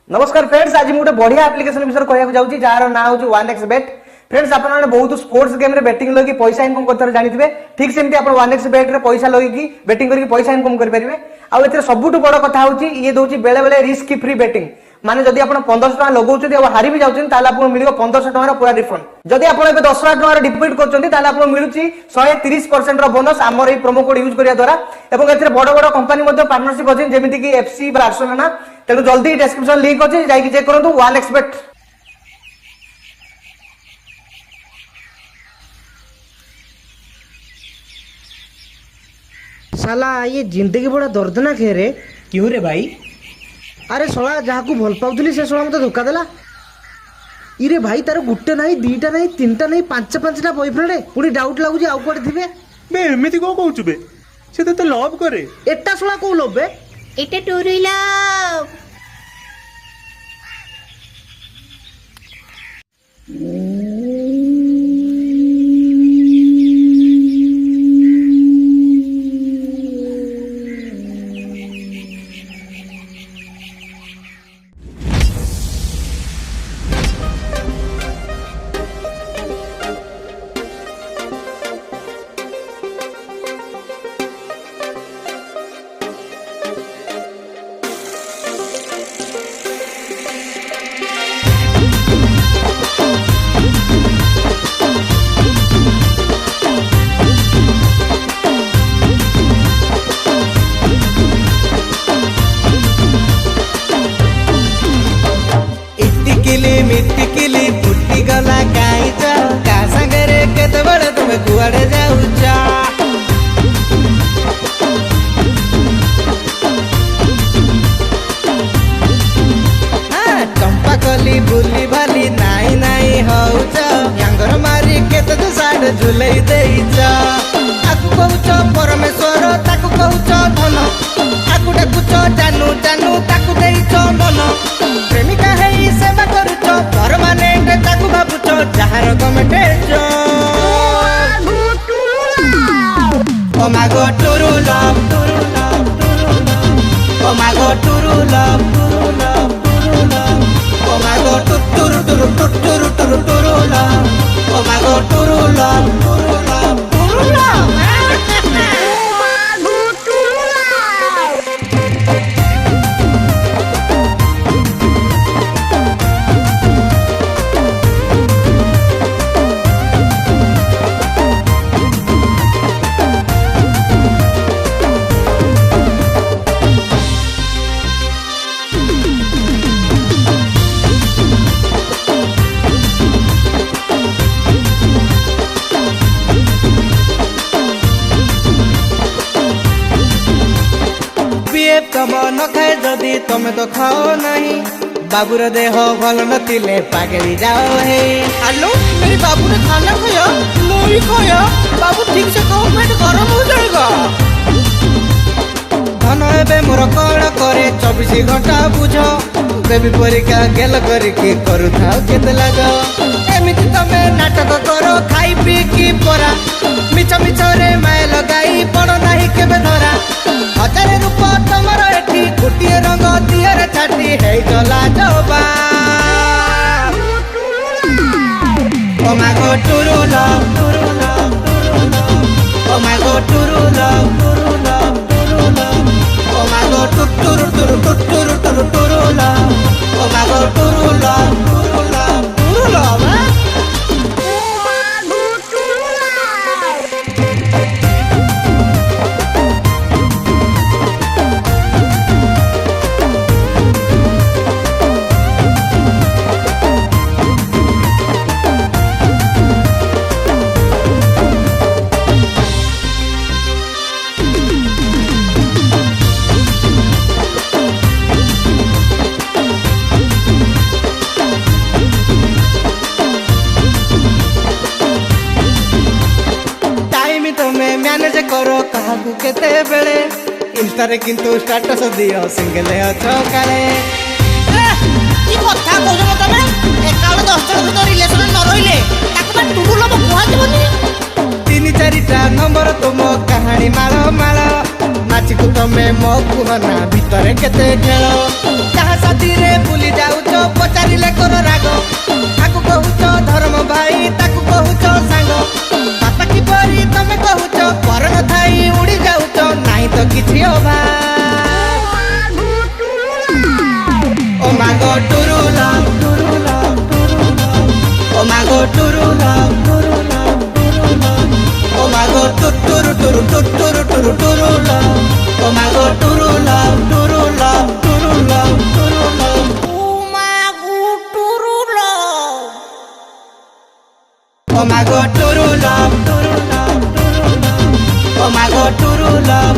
नमस्कार फ्रेंड्स, आज मुझे बढ़िया एप्लिकेशन विषय कहना जाऊँगी जार ना हूँ 1xbet। फ्रेंड्स आपने बहुत स्पोर्ट्स गेम रे बेटिंग लगी पैसा इनकम करते जानते ठीक सेमती आप 1xbet रे पैसा लगी बेटिंग करके पैसा इनकम करेंगे। आउ सबुठ बड़ कथा हूँ ये दूसरी बेले बेले रिस्क फ्री बेटिंग माने जदि आप 1500 टका लगाउछथि और हारि भी जाउछथि ताले आपको मिलियो 1500 टका पूरा रिफंड। जदि आप 10,000 टका डिपॉजिट करछथि ताले आपको मिलुछि 130% रो बोनस हमर ए प्रोमो कोड यूज करिया द्वारा। एवं एथरे बड़ बड़ कंपनी मध्ये पार्टनरशिप अछि जेमिति कि एफसी बार्सिलोना। तेनु जल्दी डिस्क्रिप्शन लिंक अछि जाई चेक करंतु 1xbet। साला ये जिंदगी बड़ा दर्दनाक है रे। क्यों रे भाई? अरे सोला जहाँ को भल पाउली से सोला मत धोखा देला। इरे भाई तार गुटे नहीं दीटा नहीं तीनटा नहीं पांचटा बॉयफ्रेंड पुणी डाउट लागुଛି आउ कोडे थिबे बे एमिति को कहउछु बे से तो लव करे एटा सोला को लव बे এটা টুরুই লাভ। मिटिकिली फुटी गला काईच का संगरे केते बड़े तुमे कुआडे जाउछ चंपा कली बुली भाली नाई नाई हौच यांगर मारी केते तो साड झुलई देइछ आकु कहउछ परमेश्वर ताकु कहउछ धन आकु डाकुछ जानू जानू ताकु देइछ मन प्रेमिका हेई सेवा करुछ परमानेंट ताकु भाबुछ जहार कमेटेज ओ मागो टुरु लव टुरु लव टुरु लव ओ मागो टुरु लव टुरु लव टुरु लव ओ मागो टुरु टुरु टुरु टुरु टुरु लव ओ मागो टुरु लव टुरु लव टुरु लव तम न खाए जदि तमे तो खाओ नहीं बाबूर देह भल नथिले पागली जाओ हे। हेलो मेरी बाबू ने खाना खाया मुई खाया बाबू ठीक से कहो पेट गरम हो जाएगा। धन एबे मोर कण करे 24 घंटा बुझ बेबी परीक्षा गेल करके करू थाओ केते लाग एमिति तमे नाटक करो खाई पी की परा मिछ मिछ रे माय लगाई पड़ नाही केबे धरा 1000 रूपा तमर एठी गोटिए रंग दियर छाटी हे गला जबा ओ मागो टुरु लव टुरु लव टुरु लव ओ मागो टुरु लव टुरु लव टुरु लव ओ मागो टुरु टुरु टुरु टुरु टुरु लव ओ मागो टुरु लव टुरु लव टुरु लव मैनेज करो काहाकू केते बेले इंस्टारे किंतु स्टेटस दियो सिंगल अछो काले কি কথা কইছো তবে একাউন্ট 10 জন তো রিলেশন ন রইলে তাকে বা টুটু লব কুয়া দিবনি 3-4টা नंबर तुम कहानी मारो मारो नाची को तमे मो कुहना भीतर केते खेलो कहा साथी रे भूली जा ও মাগো true love, true love, true love, ও মাগো টুরু লভ,